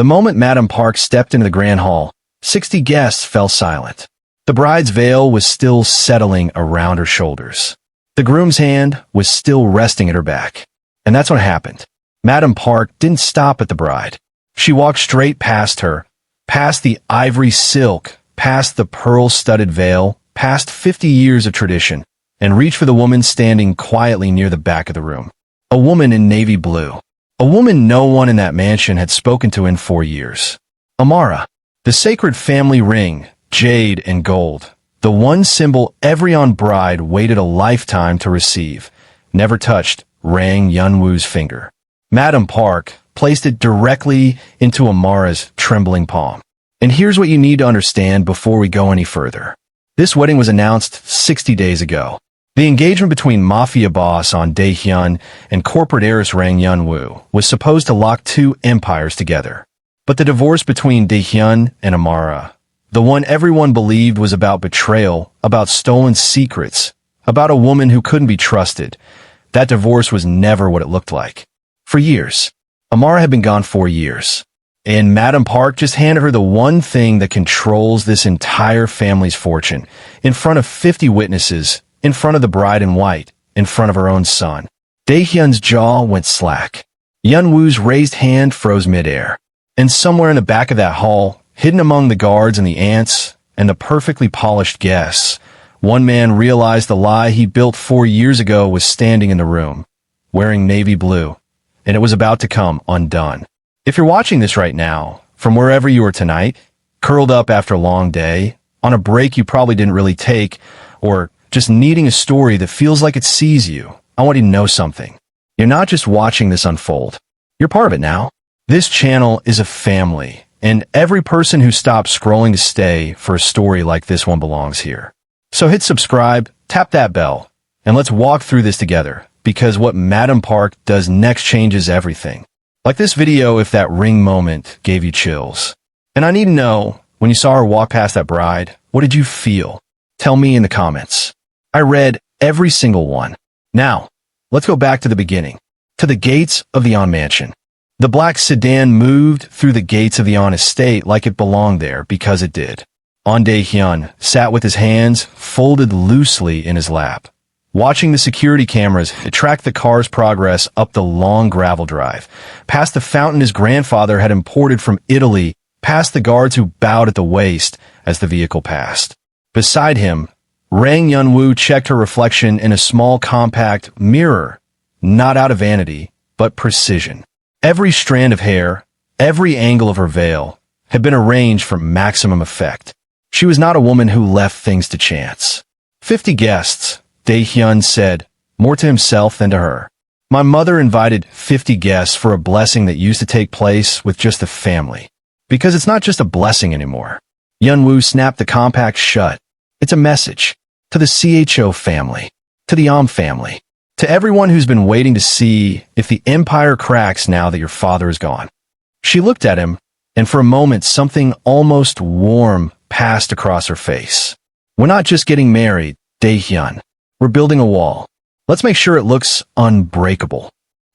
The moment Madame Park stepped into the grand hall, 60 guests fell silent. The bride's veil was still settling around her shoulders. The groom's hand was still resting at her back. And that's what happened. Madame Park didn't stop at the bride. She walked straight past her, past the ivory silk, past the pearl-studded veil, past 50 years of tradition, and reached for the woman standing quietly near the back of the room. A woman in navy blue. A woman no one in that mansion had spoken to in 4 years. Amara. The sacred family ring, jade and gold. The one symbol every bride waited a lifetime to receive, never touched, rang Yeon-Woo's finger. Madame Park placed it directly into Amara's trembling palm. And here's what you need to understand before we go any further. This wedding was announced 60 days ago. The engagement between Mafia boss On Dae-Hyun and corporate heiress Yeon-Woo was supposed to lock two empires together. But the divorce between Dae-Hyun and Amara, the one everyone believed was about betrayal, about stolen secrets, about a woman who couldn't be trusted, that divorce was never what it looked like. For years, Amara had been gone 4 years, and Madame Park just handed her the one thing that controls this entire family's fortune, in front of 50 witnesses, in front of the bride in white, in front of her own son. Dae-Hyun's jaw went slack. Yeon-Woo's raised hand froze midair. And somewhere in the back of that hall, hidden among the guards and the ants, and the perfectly polished guests, one man realized the lie he built 4 years ago was standing in the room, wearing navy blue, and it was about to come undone. If you're watching this right now, from wherever you are tonight, curled up after a long day, on a break you probably didn't really take, or just needing a story that feels like it sees you, I want you to know something. You're not just watching this unfold. You're part of it now. This channel is a family, and every person who stops scrolling to stay for a story like this one belongs here. So hit subscribe, tap that bell, and let's walk through this together, because what Madame Park does next changes everything. Like this video if that ring moment gave you chills. And I need to know, when you saw her walk past that bride, what did you feel? Tell me in the comments. I read every single one. Now, let's go back to the beginning, to the gates of the On mansion. The black sedan moved through the gates of the On estate like it belonged there because it did. On Dae-Hyun sat with his hands folded loosely in his lap, watching the security cameras track the car's progress up the long gravel drive, past the fountain his grandfather had imported from Italy, past the guards who bowed at the waist as the vehicle passed. Beside him, Yeon-Woo checked her reflection in a small compact mirror, not out of vanity, but precision. Every strand of hair, every angle of her veil, had been arranged for maximum effect. She was not a woman who left things to chance. 50 guests, Dae-Hyun said, more to himself than to her. My mother invited 50 guests for a blessing that used to take place with just the family. Because it's not just a blessing anymore. Yeon-Woo snapped the compact shut. It's a message. To the CHO family. To the family. To everyone who's been waiting to see if the empire cracks now that your father is gone. She looked at him, and for a moment something almost warm passed across her face. We're not just getting married, Dae-Hyun. We're building a wall. Let's make sure it looks unbreakable.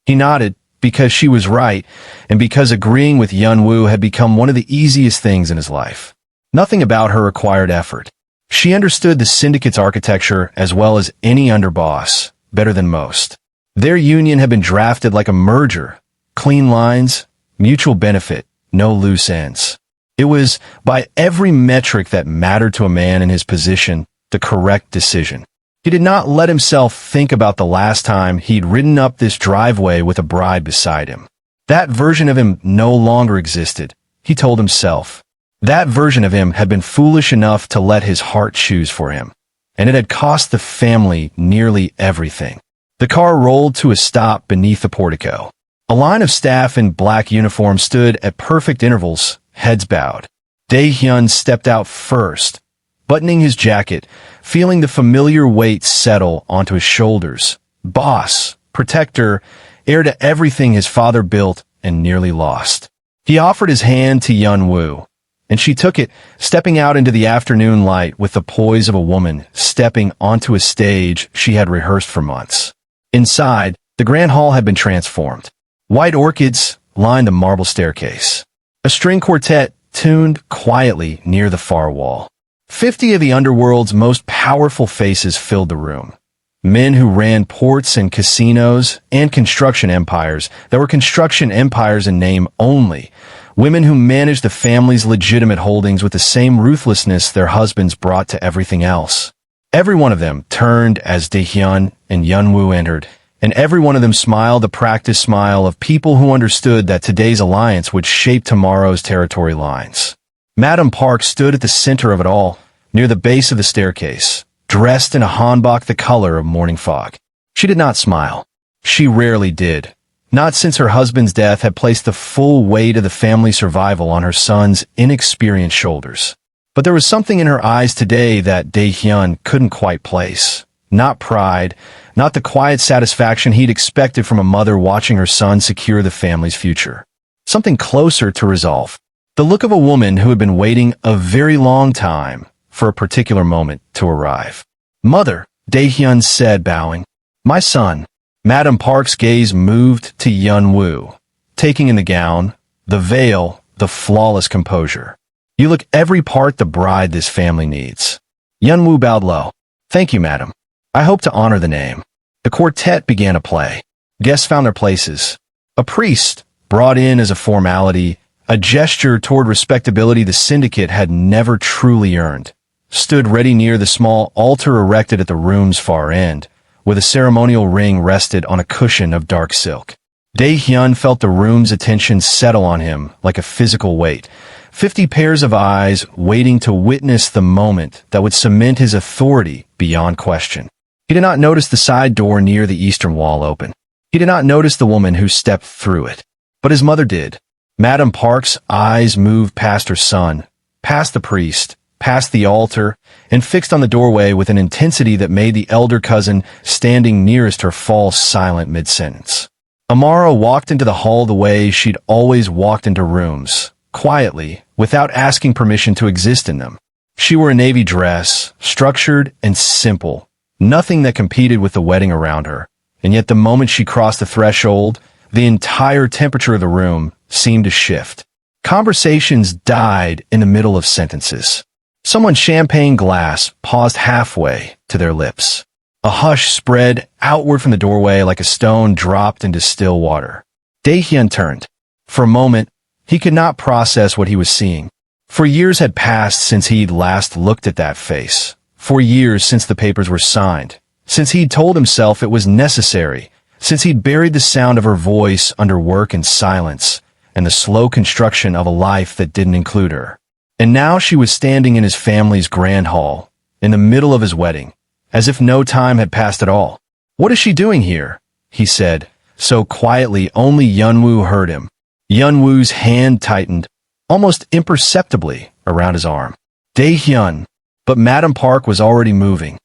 He nodded, because she was right, and because agreeing with Yeon-Woo had become one of the easiest things in his life. Nothing about her required effort. She understood the syndicate's architecture as well as any underboss, better than most. Their union had been drafted like a merger. Clean lines, mutual benefit, no loose ends. It was, by every metric that mattered to a man in his position, the correct decision. He did not let himself think about the last time he'd ridden up this driveway with a bride beside him. That version of him no longer existed, he told himself. That version of him had been foolish enough to let his heart choose for him. And it had cost the family nearly everything. The car rolled to a stop beneath the portico. A line of staff in black uniforms stood at perfect intervals, heads bowed. Dae-Hyun stepped out first, buttoning his jacket, feeling the familiar weight settle onto his shoulders. Boss, protector, heir to everything his father built and nearly lost. He offered his hand to Yeon-Woo, and she took it, stepping out into the afternoon light with the poise of a woman stepping onto a stage she had rehearsed for months. Inside, the grand hall had been transformed. White orchids lined the marble staircase. A string quartet tuned quietly near the far wall. 50 of the underworld's most powerful faces filled the room. Men who ran ports and casinos and construction empires that were construction empires in name only. Women who managed the family's legitimate holdings with the same ruthlessness their husbands brought to everything else. Every one of them turned as Dae-Hyun and Yeon-Woo entered, and every one of them smiled the practiced smile of people who understood that today's alliance would shape tomorrow's territory lines. Madam Park stood at the center of it all, near the base of the staircase, dressed in a hanbok the color of morning fog. She did not smile. She rarely did. Not since her husband's death had placed the full weight of the family survival on her son's inexperienced shoulders. But there was something in her eyes today that Dae-Hyun couldn't quite place. Not pride, not the quiet satisfaction he'd expected from a mother watching her son secure the family's future. Something closer to resolve. The look of a woman who had been waiting a very long time for a particular moment to arrive. "Mother," Dae-Hyun said, bowing. "My son." Madam Park's gaze moved to Yeon-Woo, taking in the gown, the veil, the flawless composure. "You look every part the bride this family needs." Yeon-Woo bowed low. "Thank you, madam. I hope to honor the name." The quartet began to play. Guests found their places. A priest, brought in as a formality, a gesture toward respectability the syndicate had never truly earned, stood ready near the small altar erected at the room's far end, where the ceremonial ring rested on a cushion of dark silk. Dae-Hyun felt the room's attention settle on him like a physical weight. 50 pairs of eyes waiting to witness the moment that would cement his authority beyond question. He did not notice the side door near the eastern wall open. He did not notice the woman who stepped through it. But his mother did. Madam Park's eyes moved past her son, past the priest, past the altar, and fixed on the doorway with an intensity that made the elder cousin standing nearest her fall silent mid-sentence. Amara walked into the hall the way she'd always walked into rooms, quietly, without asking permission to exist in them. She wore a navy dress, structured and simple, nothing that competed with the wedding around her, and yet the moment she crossed the threshold, the entire temperature of the room seemed to shift. Conversations died in the middle of sentences. Someone's champagne glass paused halfway to their lips. A hush spread outward from the doorway like a stone dropped into still water. Dae-Hyun turned. For a moment, he could not process what he was seeing. For years had passed since he'd last looked at that face. For years since the papers were signed. Since he'd told himself it was necessary. Since he'd buried the sound of her voice under work and silence, and the slow construction of a life that didn't include her. And now she was standing in his family's grand hall, in the middle of his wedding, as if no time had passed at all. "What is she doing here?" he said, so quietly only Yeon-Woo heard him. Yeon-Woo's hand tightened, almost imperceptibly, around his arm. Dae-Hyun, but Madam Park was already moving.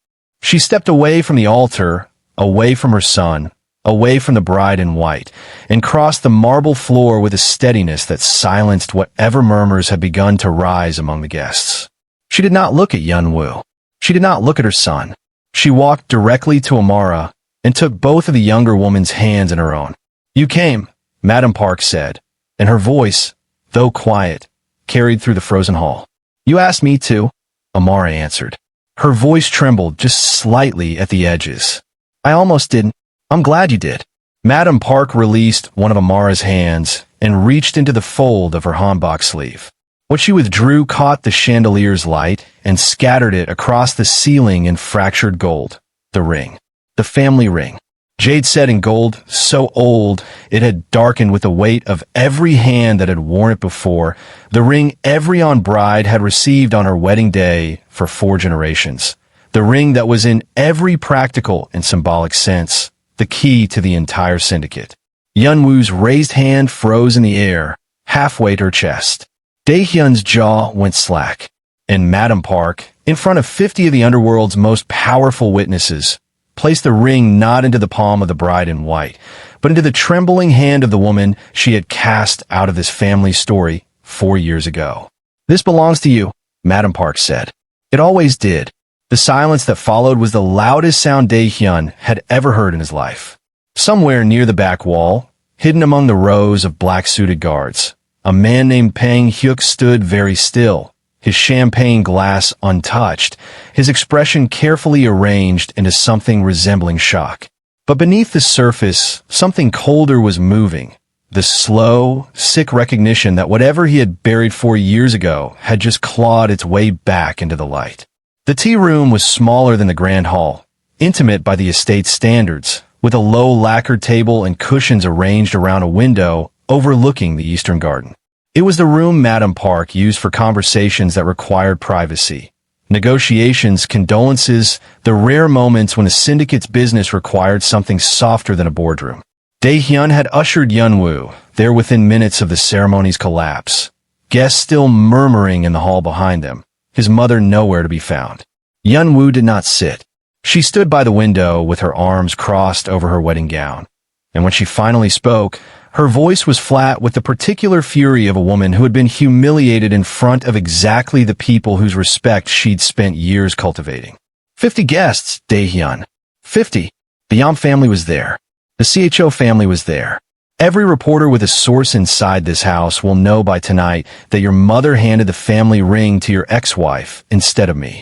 She stepped away from the altar, away from her son, away from the bride in white, and crossed the marble floor with a steadiness that silenced whatever murmurs had begun to rise among the guests. She did not look at Yeon-Woo. She did not look at her son. She walked directly to Amara and took both of the younger woman's hands in her own. "You came," Madam Park said, and her voice, though quiet, carried through the frozen hall. "You asked me to," Amara answered. Her voice trembled just slightly at the edges. "I almost didn't. I'm glad you did." Madam Park released one of Amara's hands and reached into the fold of her hanbok sleeve. What she withdrew caught the chandelier's light and scattered it across the ceiling in fractured gold. The ring. The family ring. Jade set in gold, so old it had darkened with the weight of every hand that had worn it before, the ring every bride had received on her wedding day for 4 generations. The ring that was in every practical and symbolic sense the key to the entire syndicate. Yeon-Woo's raised hand froze in the air, halfway to her chest. Dae-Hyun's jaw went slack, and Madam Park, in front of 50 of the Underworld's most powerful witnesses, placed the ring not into the palm of the bride in white, but into the trembling hand of the woman she had cast out of this family story 4 years ago. "This belongs to you," Madam Park said. It always did. The silence that followed was the loudest sound Dae-Hyun had ever heard in his life. Somewhere near the back wall, hidden among the rows of black-suited guards, A man named Pang Hyuk stood very still, his champagne glass untouched, his expression carefully arranged into something resembling shock. But beneath the surface, something colder was moving. The slow, sick recognition that whatever he had buried 4 years ago had just clawed its way back into the light. The tea room was smaller than the grand hall, intimate by the estate's standards, with a low lacquered table and cushions arranged around a window overlooking the eastern garden. It was the room Madame Park used for conversations that required privacy. Negotiations, condolences, the rare moments when a syndicate's business required something softer than a boardroom. Dae-Hyun had ushered Yeon-Woo, there within minutes of the ceremony's collapse. Guests still murmuring in the hall behind them, his mother nowhere to be found. Yeon-Woo did not sit. She stood by the window with her arms crossed over her wedding gown. And when she finally spoke, her voice was flat with the particular fury of a woman who had been humiliated in front of exactly the people whose respect she'd spent years cultivating. 50 guests, Dae-Hyun. 50. The Yam family was there. The CHO family was there. Every reporter with a source inside this house will know by tonight that your mother handed the family ring to your ex-wife instead of me.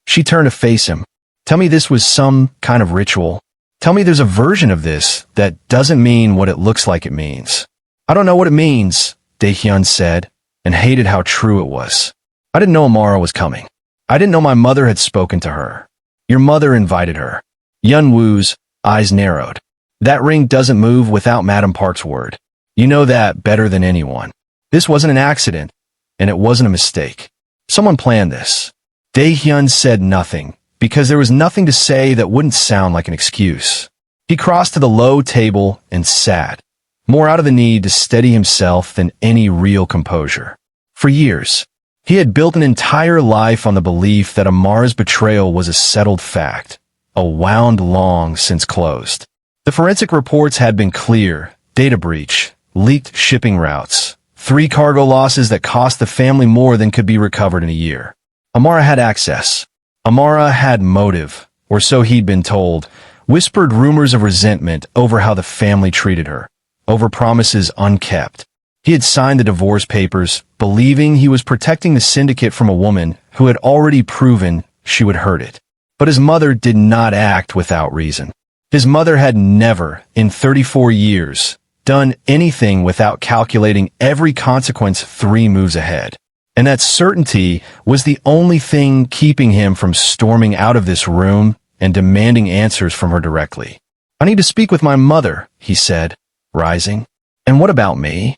She turned to face him. Tell me this was some kind of ritual. Tell me there's a version of this that doesn't mean what it looks like it means. I don't know what it means, Dae-Hyun said, and hated how true it was. I didn't know Amara was coming. I didn't know my mother had spoken to her. Your mother invited her. Yeon-Woo's eyes narrowed. That ring doesn't move without Madame Park's word. You know that better than anyone. This wasn't an accident, and it wasn't a mistake. Someone planned this. Dae-Hyun said nothing, because there was nothing to say that wouldn't sound like an excuse. He crossed to the low table and sat, more out of the need to steady himself than any real composure. For years, he had built an entire life on the belief that Amara's betrayal was a settled fact, a wound long since closed. The forensic reports had been clear: data breach, leaked shipping routes, 3 cargo losses that cost the family more than could be recovered in a year. Amara had access. Amara had motive, or so he'd been told, whispered rumors of resentment over how the family treated her, over promises unkept. He had signed the divorce papers, believing he was protecting the syndicate from a woman who had already proven she would hurt it. But his mother did not act without reason. His mother had never, in 34 years, done anything without calculating every consequence 3 moves ahead. And that certainty was the only thing keeping him from storming out of this room and demanding answers from her directly. I need to speak with my mother, he said, rising. And what about me?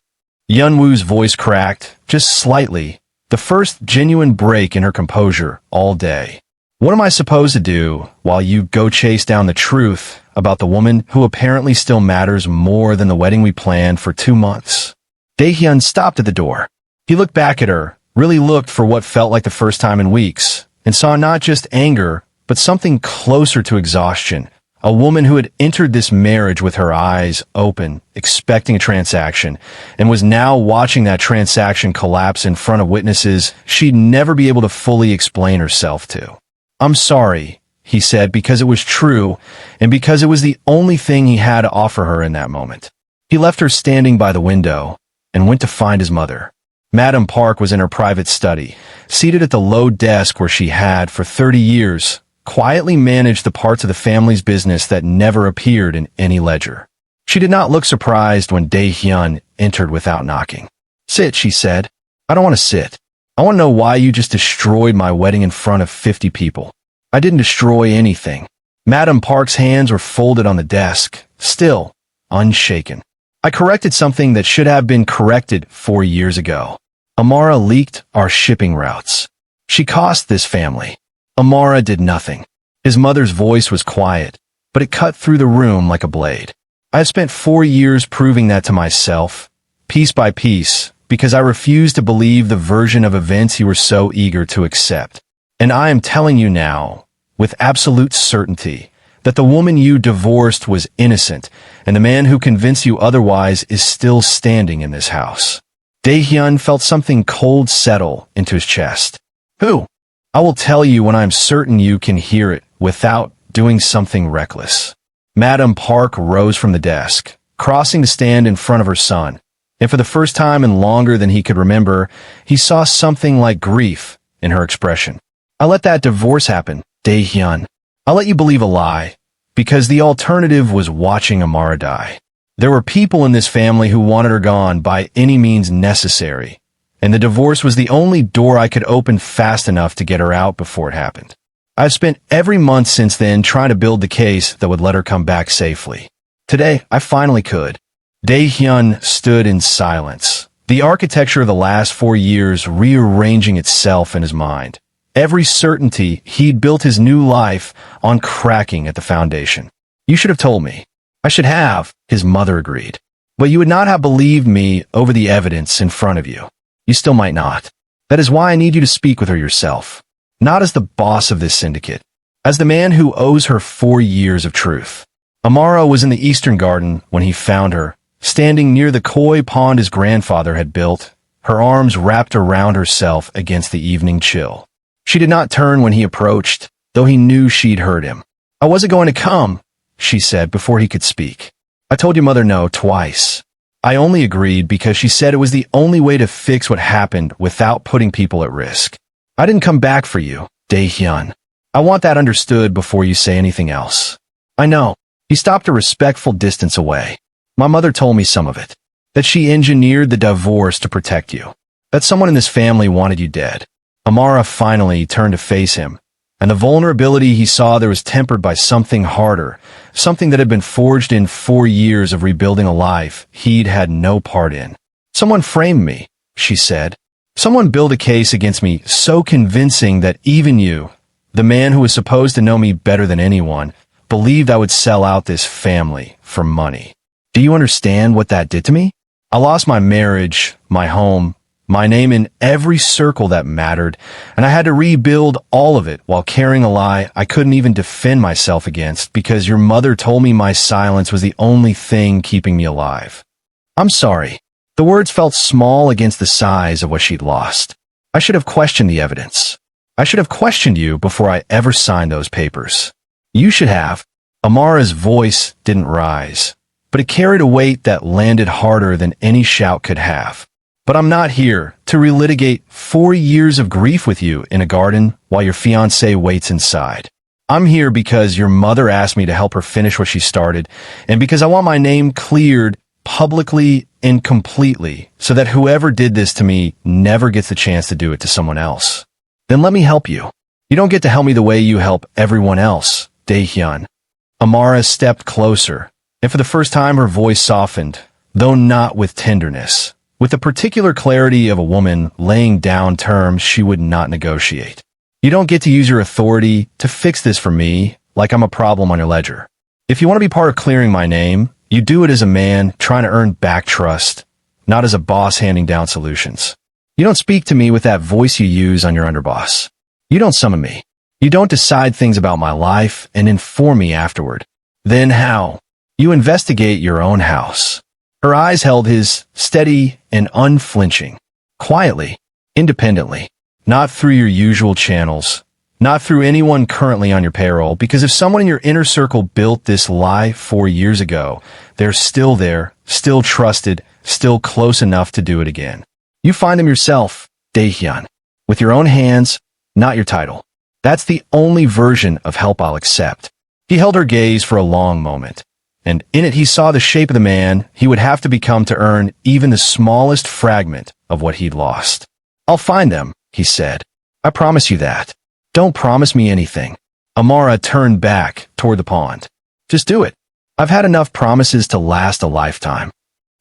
Yeon-Woo's voice cracked, just slightly, the first genuine break in her composure all day. What am I supposed to do while you go chase down the truth about the woman who apparently still matters more than the wedding we planned for 2 months? Dae-Hyun stopped at the door. He looked back at her, really looked for what felt like the first time in weeks, and saw not just anger, but something closer to exhaustion. A woman who had entered this marriage with her eyes open, expecting a transaction, and was now watching that transaction collapse in front of witnesses she'd never be able to fully explain herself to. I'm sorry, he said, because it was true, and because it was the only thing he had to offer her in that moment. He left her standing by the window and went to find his mother. Madame Park was in her private study, seated at the low desk where she had, for 30 years, quietly managed the parts of the family's business that never appeared in any ledger. She did not look surprised when Dae-Hyun entered without knocking. Sit, she said. I don't want to sit. I want to know why you just destroyed my wedding in front of 50 people. I didn't destroy anything. Madame Park's hands were folded on the desk, still, unshaken. I corrected something that should have been corrected 4 years ago. Amara leaked our shipping routes. She cost this family. Amara did nothing. His mother's voice was quiet, but it cut through the room like a blade. I have spent 4 years proving that to myself, piece by piece, because I refused to believe the version of events you were so eager to accept. And I am telling you now, with absolute certainty, that the woman you divorced was innocent, and the man who convinced you otherwise is still standing in this house. Dae-Hyun felt something cold settle into his chest. Who? I will tell you when I am certain you can hear it without doing something reckless. Madame Park rose from the desk, crossing to stand in front of her son, And for the first time in longer than he could remember, he saw something like grief in her expression. I let that divorce happen, Dae-Hyun. I let you believe a lie, because the alternative was watching Amara die. There were people in this family who wanted her gone by any means necessary, and the divorce was the only door I could open fast enough to get her out before it happened. I've spent every month since then trying to build the case that would let her come back safely. Today, I finally could. Dae-Hyun stood in silence, the architecture of the last 4 years rearranging itself in his mind. Every certainty he'd built his new life on cracking at the foundation. You should have told me. I should have, his mother agreed. But you would not have believed me over the evidence in front of you. You still might not. That is why I need you to speak with her yourself. Not as the boss of this syndicate. As the man who owes her 4 years of truth. Amara was in the Eastern Garden when he found her, standing near the koi pond his grandfather had built, her arms wrapped around herself against the evening chill. She did not turn when he approached, though he knew she'd heard him. I wasn't going to come, she said before he could speak. I told your mother no twice. I only agreed because she said it was the only way to fix what happened without putting people at risk. I didn't come back for you, Dae-Hyun. I want that understood before you say anything else. I know. He stopped a respectful distance away. My mother told me some of it. That she engineered the divorce to protect you. That someone in this family wanted you dead. Amara finally turned to face him, and the vulnerability he saw there was tempered by something harder, something that had been forged in 4 years of rebuilding a life he'd had no part in. Someone framed me, she said. Someone built a case against me so convincing that even you, the man who was supposed to know me better than anyone, believed I would sell out this family for money. Do you understand what that did to me? I lost my marriage, my home, my name in every circle that mattered, and I had to rebuild all of it while carrying a lie I couldn't even defend myself against because your mother told me my silence was the only thing keeping me alive. I'm sorry. The words felt small against the size of what she'd lost. I should have questioned the evidence. I should have questioned you before I ever signed those papers. You should have. Amara's voice didn't rise, but it carried a weight that landed harder than any shout could have. But I'm not here to relitigate 4 years of grief with you in a garden while your fiancé waits inside. I'm here because your mother asked me to help her finish what she started, and because I want my name cleared publicly and completely so that whoever did this to me never gets the chance to do it to someone else. Then let me help you. You don't get to help me the way you help everyone else, Dae-Hyun. Amara stepped closer, and for the first time her voice softened, though not with tenderness. With the particular clarity of a woman laying down terms she would not negotiate. You don't get to use your authority to fix this for me like I'm a problem on your ledger. If you want to be part of clearing my name, you do it as a man trying to earn back trust, not as a boss handing down solutions. You don't speak to me with that voice you use on your underboss. You don't summon me. You don't decide things about my life and inform me afterward. Then how? You investigate your own house. Her eyes held his, steady and unflinching. Quietly, independently, not through your usual channels, not through anyone currently on your payroll, because if someone in your inner circle built this lie 4 years ago, they're still there, still trusted, still close enough to do it again. You find them yourself, Dae-Hyun, with your own hands, not your title. That's the only version of help I'll accept. He held her gaze for a long moment, and in it he saw the shape of the man he would have to become to earn even the smallest fragment of what he'd lost. I'll find them, he said. I promise you that. Don't promise me anything. Amara turned back toward the pond. Just do it. I've had enough promises to last a lifetime.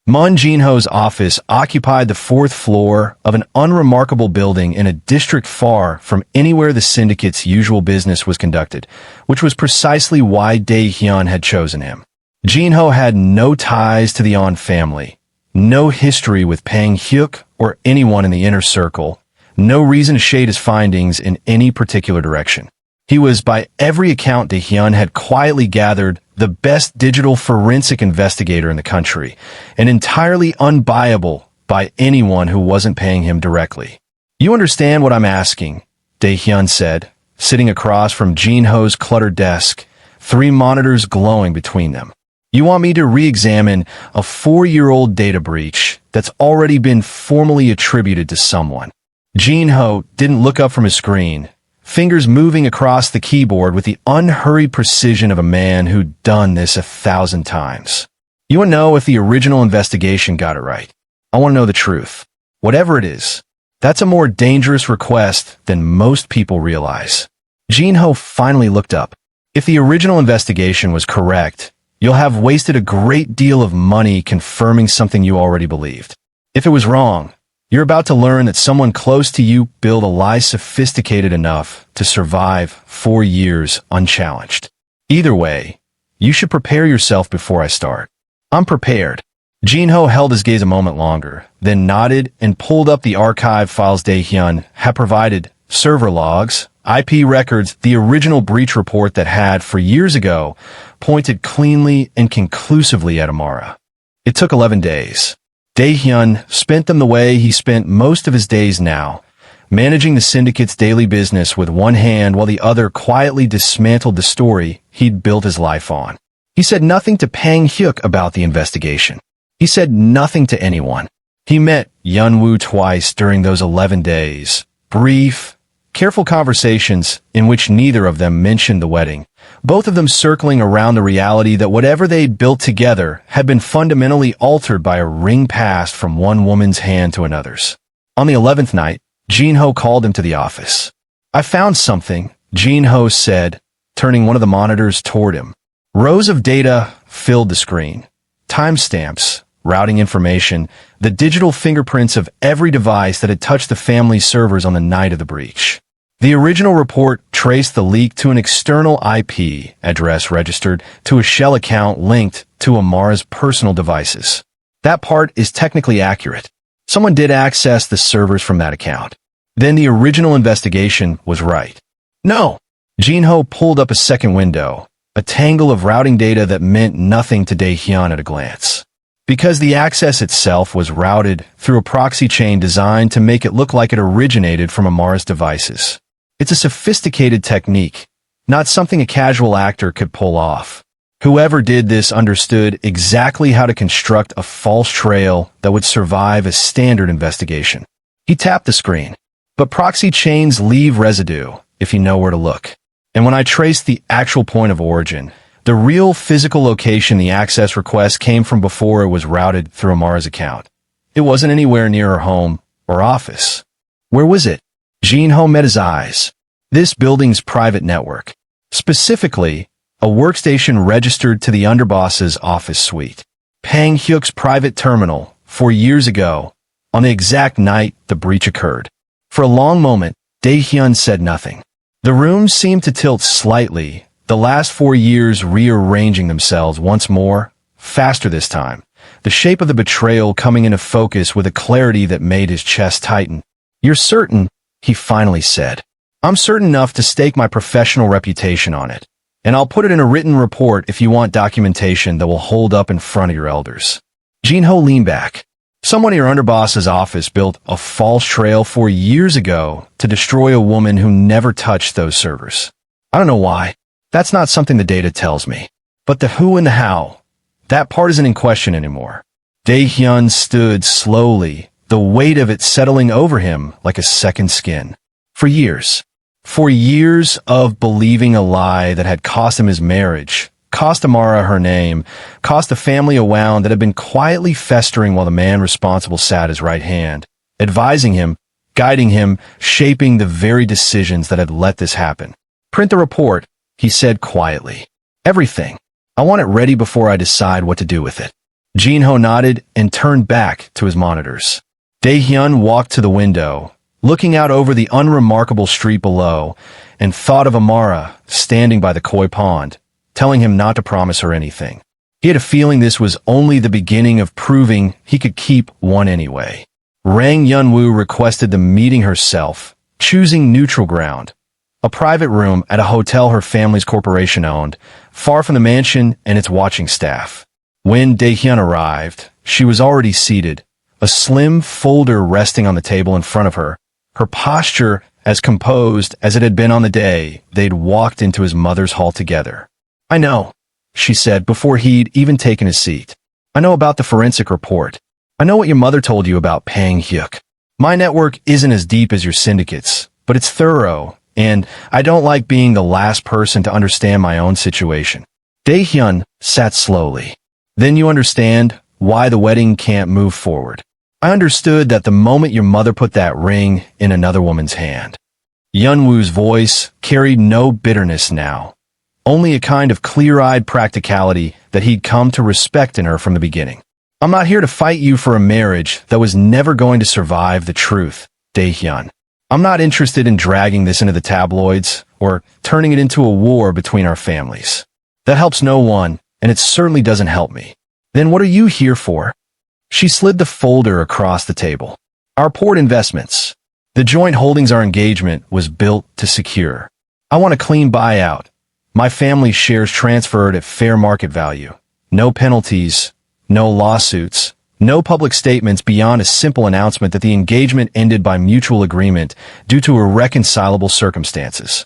Moon Jin-ho's office occupied the 4th floor of an unremarkable building in a district far from anywhere the syndicate's usual business was conducted, which was precisely why Dae-Hyun had chosen him. Jin-ho had no ties to the On family, no history with Pang Hyuk or anyone in the inner circle, no reason to shade his findings in any particular direction. He was, by every account Dae-Hyun had quietly gathered, the best digital forensic investigator in the country, and entirely unbuyable by anyone who wasn't paying him directly. You understand what I'm asking, Dae-Hyun said, sitting across from Jin-ho's cluttered desk, 3 monitors glowing between them. You want me to re-examine a 4-year-old data breach that's already been formally attributed to someone. Jin-Ho didn't look up from his screen, fingers moving across the keyboard with the unhurried precision of a man who'd done this 1,000 times. You want to know if the original investigation got it right. I want to know the truth. Whatever it is, that's a more dangerous request than most people realize. Jin-Ho finally looked up. If the original investigation was correct, you'll have wasted a great deal of money confirming something you already believed. If it was wrong, you're about to learn that someone close to you built a lie sophisticated enough to survive 4 years unchallenged. Either way, you should prepare yourself before I start. I'm prepared. Jin-Ho held his gaze a moment longer, then nodded and pulled up the archive files Dae-Hyun had provided, server logs, IP records. The original breach report that had, for years ago, pointed cleanly and conclusively at Amara. It took 11 days. Dae-Hyun spent them the way he spent most of his days now, managing the syndicate's daily business with one hand while the other quietly dismantled the story he'd built his life on. He said nothing to Pang-hyuk about the investigation. He said nothing to anyone. He met Yeon-Woo twice during those 11 days. Brief, careful conversations in which neither of them mentioned the wedding, both of them circling around the reality that whatever they'd built together had been fundamentally altered by a ring passed from one woman's hand to another's. On the 11th night, Jin-Ho called him to the office. "I found something," Jin-Ho said, turning one of the monitors toward him. Rows of data filled the screen. Timestamps, routing information, the digital fingerprints of every device that had touched the family's servers on the night of the breach. The original report traced the leak to an external IP address registered to a shell account linked to Amara's personal devices. That part is technically accurate. Someone did access the servers from that account. Then the original investigation was right. No. Jin-Ho pulled up a second window, a tangle of routing data that meant nothing to Dae-Hyun at a glance. Because the access itself was routed through a proxy chain designed to make it look like it originated from Amara's devices. It's a sophisticated technique, not something a casual actor could pull off. Whoever did this understood exactly how to construct a false trail that would survive a standard investigation. He tapped the screen. But proxy chains leave residue if you know where to look. And when I traced the actual point of origin, the real physical location the access request came from before it was routed through Amara's account, it wasn't anywhere near her home or office. Where was it? Jin-Ho met his eyes. This building's private network. Specifically, a workstation registered to the underboss's office suite. Pang-hyuk's private terminal, 4 years ago, on the exact night the breach occurred. For a long moment, Dae-Hyun said nothing. The room seemed to tilt slightly, the last 4 years rearranging themselves once more, faster this time, the shape of the betrayal coming into focus with a clarity that made his chest tighten. "You're certain," he finally said. "I'm certain enough to stake my professional reputation on it, and I'll put it in a written report if you want documentation that will hold up in front of your elders." Jin-Ho leaned back. Someone in your underboss's office built a false trail 4 years ago to destroy a woman who never touched those servers. I don't know why. That's not something the data tells me. But the who and the how, that part isn't in question anymore. Dae-Hyun stood slowly, the weight of it settling over him like a second skin. For years of believing a lie that had cost him his marriage, cost Amara her name, cost a family a wound that had been quietly festering while the man responsible sat at his right hand, advising him, guiding him, shaping the very decisions that had let this happen. "Print the report," he said quietly. "Everything. I want it ready before I decide what to do with it." Jin-Ho nodded and turned back to his monitors. Dae-Hyun walked to the window, looking out over the unremarkable street below, and thought of Amara standing by the koi pond, telling him not to promise her anything. He had a feeling this was only the beginning of proving he could keep one anyway. Yeon-Woo requested the meeting herself, choosing neutral ground. A private room at a hotel her family's corporation owned, far from the mansion and its watching staff. When Dae-Hyun arrived, she was already seated, a slim folder resting on the table in front of her, her posture as composed as it had been on the day they'd walked into his mother's hall together. "I know," she said before he'd even taken his seat. I know about the forensic report. I know what your mother told you about Pang-hyuk. My network isn't as deep as your syndicate's, but it's thorough, and I don't like being the last person to understand my own situation. Dae-Hyun sat slowly. Then you understand why the wedding can't move forward. I understood that the moment your mother put that ring in another woman's hand. Yeon-Woo's voice carried no bitterness now, only a kind of clear-eyed practicality that he'd come to respect in her from the beginning. I'm not here to fight you for a marriage that was never going to survive the truth, Dae-Hyun. I'm not interested in dragging this into the tabloids or turning it into a war between our families. That helps no one, and it certainly doesn't help me. Then what are you here for? She slid the folder across the table. Our port investments. The joint holdings our engagement was built to secure. I want a clean buyout. My family's shares transferred at fair market value. No penalties, no lawsuits, no public statements beyond a simple announcement that the engagement ended by mutual agreement due to irreconcilable circumstances.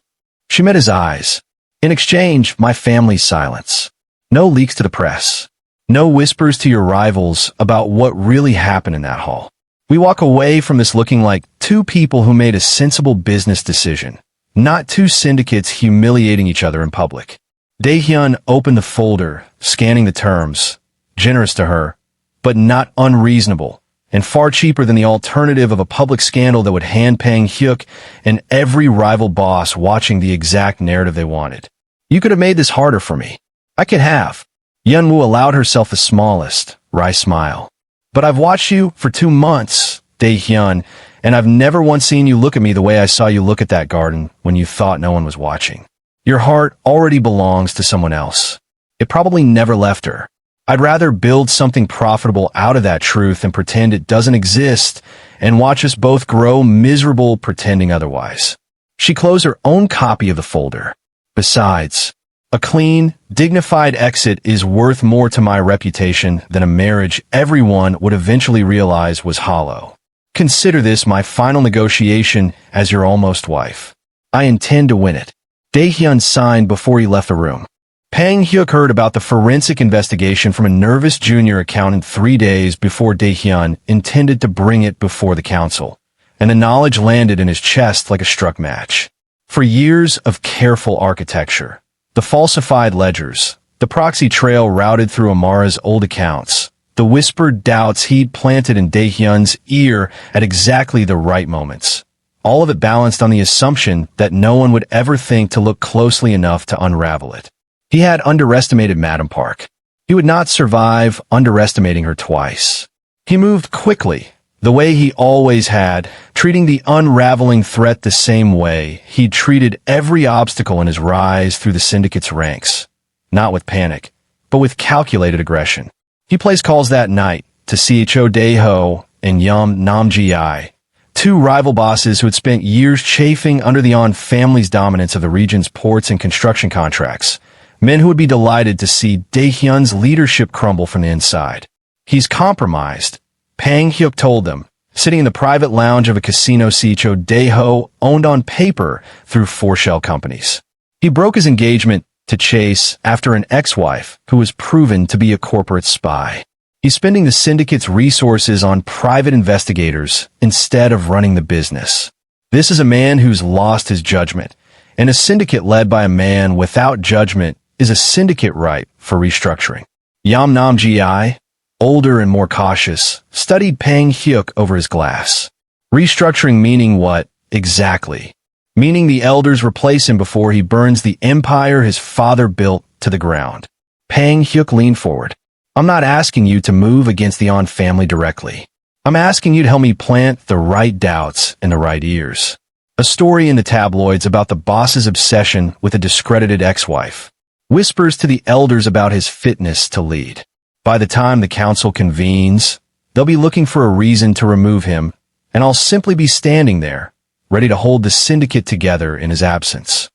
She met his eyes. In exchange, my family's silence. No leaks to the press. No whispers to your rivals about what really happened in that hall. We walk away from this looking like two people who made a sensible business decision, not two syndicates humiliating each other in public. Dae-Hyun opened the folder, scanning the terms. Generous to her, but not unreasonable, and far cheaper than the alternative of a public scandal that would hand Pang-hyuk and every rival boss watching the exact narrative they wanted. You could have made this harder for me. I could have. Yeon-Woo allowed herself the smallest, wry smile. But I've watched you for 2 months, Dae-Hyun, and I've never once seen you look at me the way I saw you look at that garden when you thought no one was watching. Your heart already belongs to someone else. It probably never left her. I'd rather build something profitable out of that truth and pretend it doesn't exist and watch us both grow miserable pretending otherwise. She closed her own copy of the folder. Besides, a clean, dignified exit is worth more to my reputation than a marriage everyone would eventually realize was hollow. Consider this my final negotiation as your almost wife. I intend to win it. Dae-Hyun signed before he left the room. Pang-hyuk heard about the forensic investigation from a nervous junior accountant 3 days before Dae-Hyun intended to bring it before the council, and the knowledge landed in his chest like a struck match. For years of careful architecture, the falsified ledgers, the proxy trail routed through Amara's old accounts, the whispered doubts he'd planted in Dae-Hyun's ear at exactly the right moments, all of it balanced on the assumption that no one would ever think to look closely enough to unravel it. He had underestimated Madam Park. He would not survive underestimating her twice. He moved quickly, the way he always had, treating the unraveling threat the same way he'd treated every obstacle in his rise through the syndicate's ranks. Not with panic, but with calculated aggression. He placed calls that night to Cho Dae-Ho and Yeon Nam-ji, two rival bosses who had spent years chafing under the On family's dominance of the region's ports and construction contracts. Men who would be delighted to see Dae-Hyun's leadership crumble from the inside. He's compromised, Pang-hyuk told them, sitting in the private lounge of a casino Cho Dae-Ho owned on paper through 4 shell companies. He broke his engagement to chase after an ex-wife who was proven to be a corporate spy. He's spending the syndicate's resources on private investigators instead of running the business. This is a man who's lost his judgment, and a syndicate led by a man without judgment is a syndicate ripe for restructuring. Yeon Nam-ji, older and more cautious, studied Pang-hyuk over his glass. Restructuring meaning what, exactly? Meaning the elders replace him before he burns the empire his father built to the ground. Pang-hyuk leaned forward. I'm not asking you to move against the On family directly. I'm asking you to help me plant the right doubts in the right ears. A story in the tabloids about the boss's obsession with a discredited ex-wife. Whispers to the elders about his fitness to lead. By the time the council convenes, they'll be looking for a reason to remove him, and I'll simply be standing there, ready to hold the syndicate together in his absence.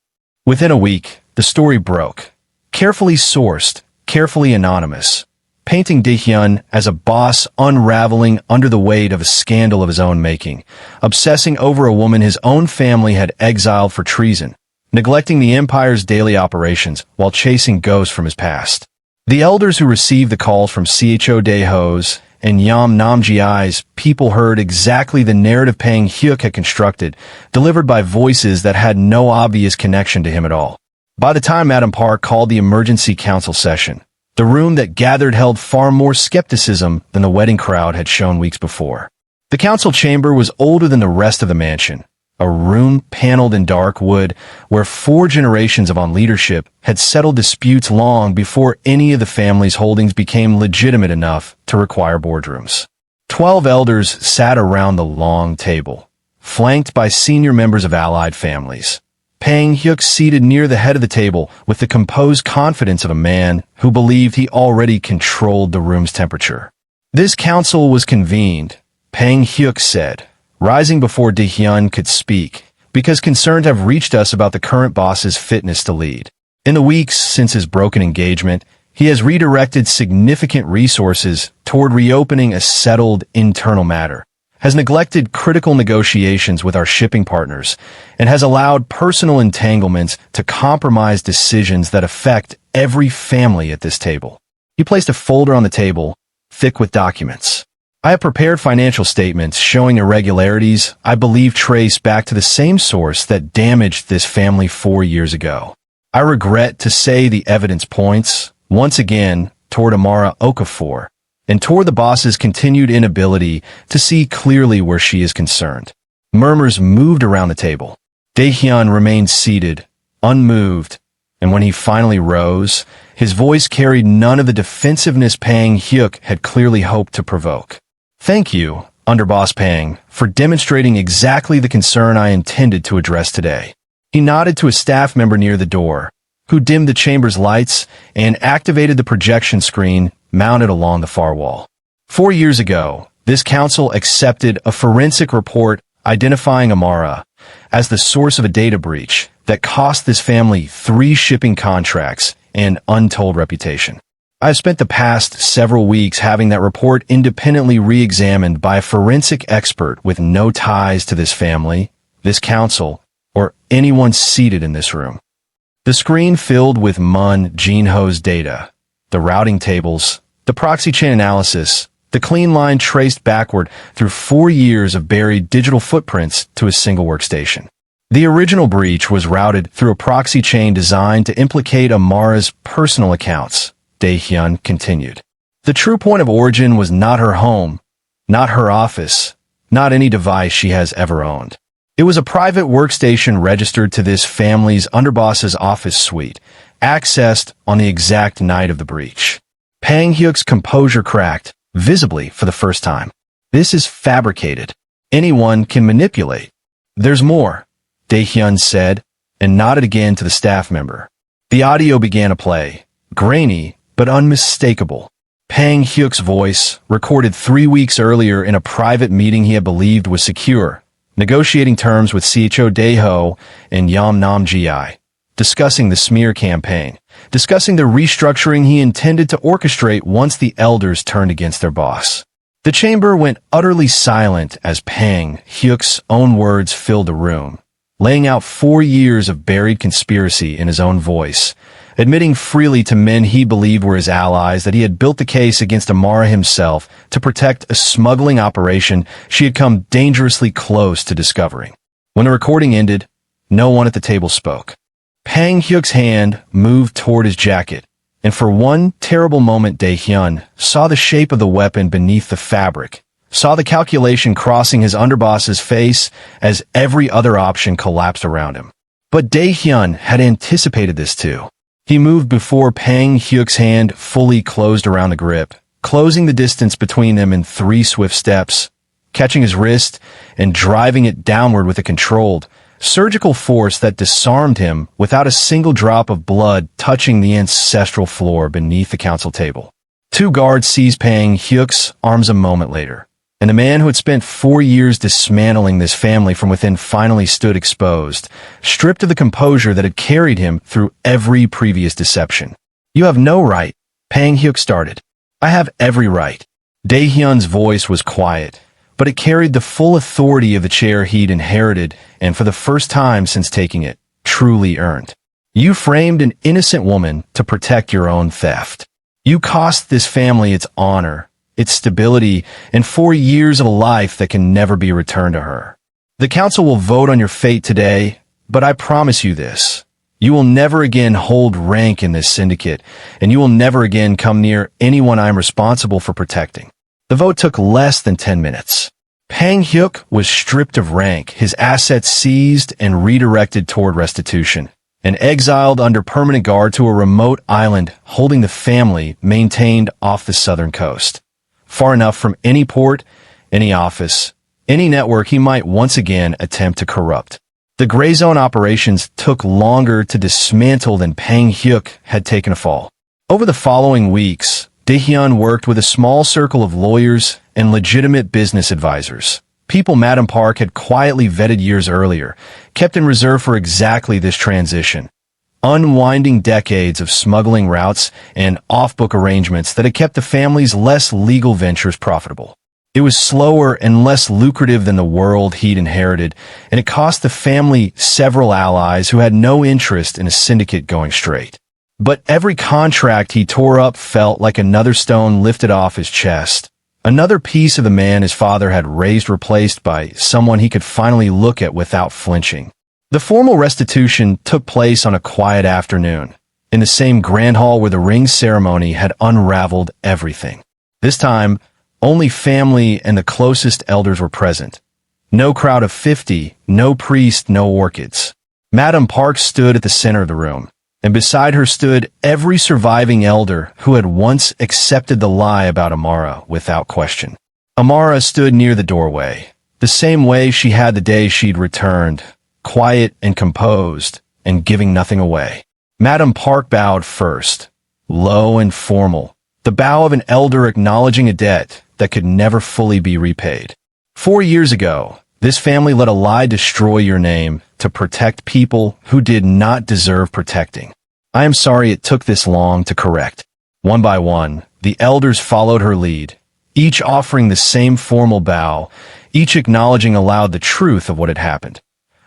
Within a week, the story broke. Carefully sourced, carefully anonymous, painting Dae-Hyun as a boss unraveling under the weight of a scandal of his own making, obsessing over a woman his own family had exiled for treason, neglecting the empire's daily operations while chasing ghosts from his past. The elders who received the calls from Cho Dae-Ho's and Yam Namji's people heard exactly the narrative Pang Hyuk had constructed, delivered by voices that had no obvious connection to him at all. By the time Madam Park called the emergency council session, the room that gathered held far more skepticism than the wedding crowd had shown weeks before. The council chamber was older than the rest of the mansion, a room paneled in dark wood where 4 generations of On leadership had settled disputes long before any of the family's holdings became legitimate enough to require boardrooms. 12 elders sat around the long table, flanked by senior members of allied families. Pang Hyuk seated near the head of the table with the composed confidence of a man who believed he already controlled the room's temperature. This council was convened, Pang Hyuk said, rising before Dae-Hyun could speak, because concerns have reached us about the current boss's fitness to lead. In the weeks since his broken engagement, he has redirected significant resources toward reopening a settled internal matter, has neglected critical negotiations with our shipping partners, and has allowed personal entanglements to compromise decisions that affect every family at this table. He placed a folder on the table, thick with documents. I have prepared financial statements showing irregularities I believe trace back to the same source that damaged this family 4 years ago. I regret to say the evidence points, once again, toward Amara Okafor, and toward the boss's continued inability to see clearly where she is concerned. Murmurs moved around the table. Dae-Hyun remained seated, unmoved, and when he finally rose, his voice carried none of the defensiveness Pang Hyuk had clearly hoped to provoke. Thank you, Underboss Pang, for demonstrating exactly the concern I intended to address today. He nodded to a staff member near the door, who dimmed the chamber's lights and activated the projection screen mounted along the far wall. 4 years ago, this council accepted a forensic report identifying Amara as the source of a data breach that cost this family 3 shipping contracts and untold reputation. I've spent the past several weeks having that report independently re-examined by a forensic expert with no ties to this family, this council, or anyone seated in this room. The screen filled with Mun Jin-ho's data, the routing tables, the proxy chain analysis, the clean line traced backward through 4 years of buried digital footprints to a single workstation. The original breach was routed through a proxy chain designed to implicate Amara's personal accounts, Dae-Hyun continued. The true point of origin was not her home, not her office, not any device she has ever owned. It was a private workstation registered to this family's underboss's office suite, accessed on the exact night of the breach. Pang Hyuk's composure cracked, visibly for the first time. This is fabricated. Anyone can manipulate. There's more, Dae-Hyun said, and nodded again to the staff member. The audio began to play, grainy but unmistakable. Pang Hyuk's voice, recorded 3 weeks earlier in a private meeting he had believed was secure, negotiating terms with Cho Dae-Ho and Yam Namji, discussing the smear campaign, discussing the restructuring he intended to orchestrate once the elders turned against their boss. The chamber went utterly silent as Pang Hyuk's own words filled the room, laying out 4 years of buried conspiracy in his own voice, admitting freely to men he believed were his allies that he had built the case against Amara himself to protect a smuggling operation she had come dangerously close to discovering. When the recording ended, no one at the table spoke. Pang Hyuk's hand moved toward his jacket, and for one terrible moment Dae-Hyun saw the shape of the weapon beneath the fabric, saw the calculation crossing his underboss's face as every other option collapsed around him. But Dae-Hyun had anticipated this too. He moved before Pang Hyuk's hand fully closed around the grip, closing the distance between them in 3 swift steps, catching his wrist and driving it downward with a controlled, surgical force that disarmed him without a single drop of blood touching the ancestral floor beneath the council table. 2 guards seized Pang Hyuk's arms a moment later, and the man who had spent 4 years dismantling this family from within finally stood exposed, stripped of the composure that had carried him through every previous deception. "You have no right," Pang Hyuk started. "I have every right." Dae-Hyun's voice was quiet, but it carried the full authority of the chair he'd inherited, and for the first time since taking it, truly earned. You framed an innocent woman to protect your own theft. You cost this family its honor, its stability, and 4 years of a life that can never be returned to her. The council will vote on your fate today, but I promise you this. You will never again hold rank in this syndicate, and you will never again come near anyone I am responsible for protecting. The vote took less than 10 minutes. Pang Hyuk was stripped of rank, his assets seized and redirected toward restitution, and exiled under permanent guard to a remote island holding the family maintained off the southern coast, far enough from any port, any office, any network he might once again attempt to corrupt. The gray zone operations took longer to dismantle than Pang Hyuk had taken a fall. Over the following weeks, Dae-Hyun worked with a small circle of lawyers and legitimate business advisors, people Madam Park had quietly vetted years earlier, kept in reserve for exactly this transition, unwinding decades of smuggling routes and off-book arrangements that had kept the family's less legal ventures profitable. It was slower and less lucrative than the world he'd inherited, and it cost the family several allies who had no interest in a syndicate going straight. But every contract he tore up felt like another stone lifted off his chest, another piece of the man his father had raised replaced by someone he could finally look at without flinching. The formal restitution took place on a quiet afternoon, in the same grand hall where the ring ceremony had unraveled everything. This time, only family and the closest elders were present. No crowd of 50, no priest, no orchids. Madam Park stood at the center of the room, and beside her stood every surviving elder who had once accepted the lie about Amara without question. Amara stood near the doorway, the same way she had the day she'd returned, quiet and composed, and giving nothing away. Madam Park bowed first, low and formal, the bow of an elder acknowledging a debt that could never fully be repaid. 4 years ago, this family let a lie destroy your name to protect people who did not deserve protecting. I am sorry it took this long to correct. One by one, the elders followed her lead, each offering the same formal bow, each acknowledging aloud the truth of what had happened.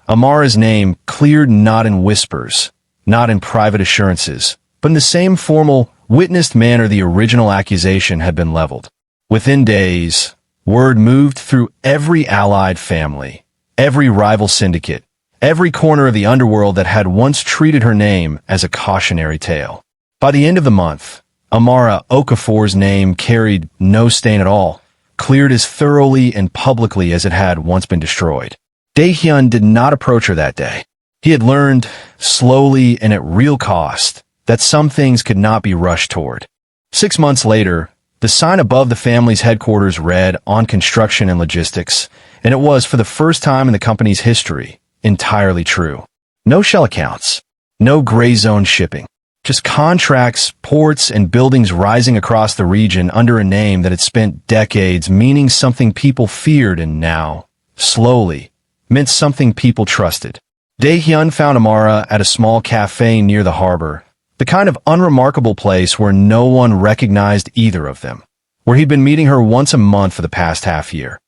Amara's name cleared not in whispers, not in private assurances, but in the same formal, witnessed manner the original accusation had been leveled. Within days, word moved through every allied family, every rival syndicate, every corner of the underworld that had once treated her name as a cautionary tale. By the end of the month, Amara Okafor's name carried no stain at all, cleared as thoroughly and publicly as it had once been destroyed. Dae-Hyun did not approach her that day. He had learned, slowly and at real cost, that some things could not be rushed toward. 6 months later, the sign above the family's headquarters read, "On Construction and Logistics," and it was, for the first time in the company's history, entirely true. No shell accounts, no gray zone shipping, just contracts, ports, and buildings rising across the region under a name that had spent decades meaning something people feared and now, slowly, meant something people trusted. Dae-Hyun found Amara at a small cafe near the harbor, the kind of unremarkable place where no one recognized either of them, where he'd been meeting her once a month for the past half year,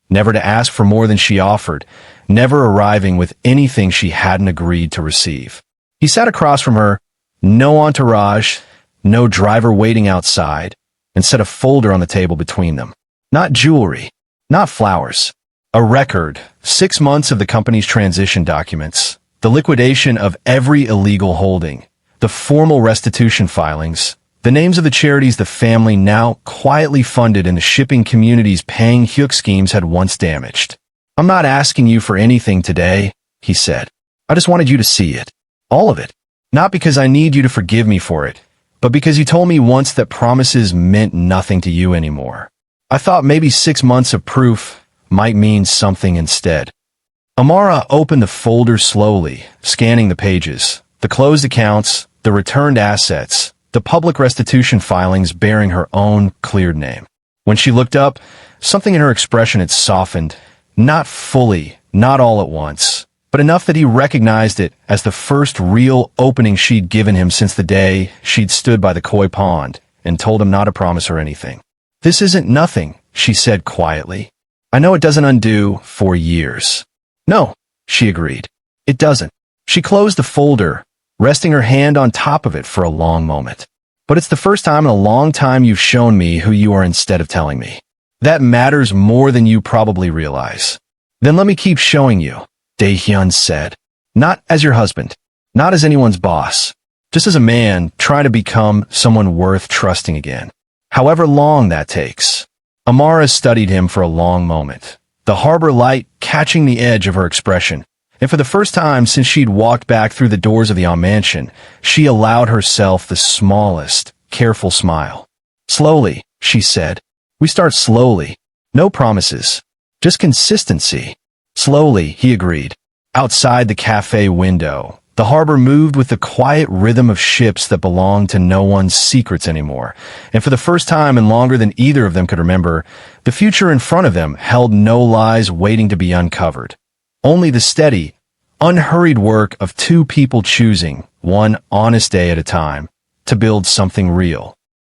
never to ask for more than she offered, never arriving with anything she hadn't agreed to receive. He sat across from her, no entourage, no driver waiting outside, and set a folder on the table between them. Not jewelry, not flowers. A record, 6 months of the company's transition documents, the liquidation of every illegal holding, the formal restitution filings, the names of the charities the family now quietly funded in the shipping community's Pang Hyuk schemes had once damaged. "I'm not asking you for anything today," he said. "I just wanted you to see it. All of it. Not because I need you to forgive me for it, but because you told me once that promises meant nothing to you anymore. I thought maybe 6 months of proof might mean something instead." Amara opened the folder slowly, scanning the pages, the closed accounts, the returned assets, the public restitution filings bearing her own cleared name. When she looked up, something in her expression had softened, not fully, not all at once, but enough that he recognized it as the first real opening she'd given him since the day she'd stood by the koi pond and told him not to promise her anything. "This isn't nothing," she said quietly. "I know it doesn't undo 4 years." "No," she agreed. "It doesn't. She closed the folder, resting her hand on top of it for a long moment. But it's the first time in a long time you've shown me who you are instead of telling me. That matters more than you probably realize. Then let me keep showing you, Dae-Hyun said. Not as your husband, not as anyone's boss, just as a man trying to become someone worth trusting again. However long that takes. Amara studied him for a long moment, the harbor light catching the edge of her expression. And for the first time since she'd walked back through the doors of the On mansion, she allowed herself the smallest, careful smile. Slowly, she said. We start slowly. No promises. Just consistency. Slowly, he agreed. Outside the cafe window, the harbor moved with the quiet rhythm of ships that belonged to no one's secrets anymore. And for the first time and longer than either of them could remember, the future in front of them held no lies waiting to be uncovered. Only the steady, unhurried work of two people choosing, one honest day at a time, to build something real.